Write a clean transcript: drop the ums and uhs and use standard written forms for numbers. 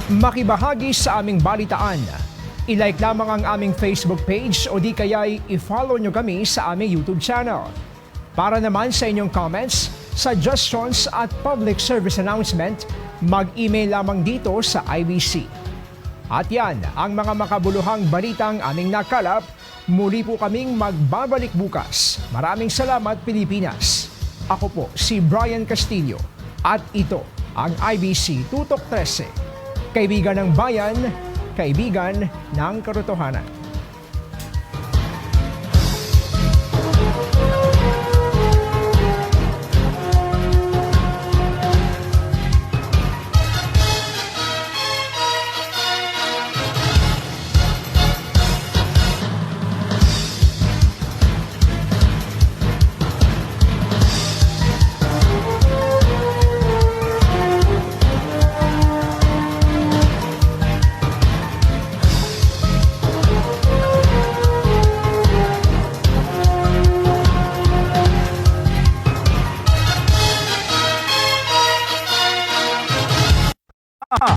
makibahagi sa aming balitaan. I-like lamang ang aming Facebook page o di kaya'y i-follow nyo kami sa aming YouTube channel. Para naman sa inyong comments, suggestions at public service announcement, mag-email lamang dito sa IBC. At yan ang mga makabuluhang balitang aming nakalap. Muli po kaming magbabalik bukas. Maraming salamat, Pilipinas. Ako po si Brian Castillo at ito ang IBC Tutok 13. Kaibigan ng bayan, kaibigan ng katotohanan.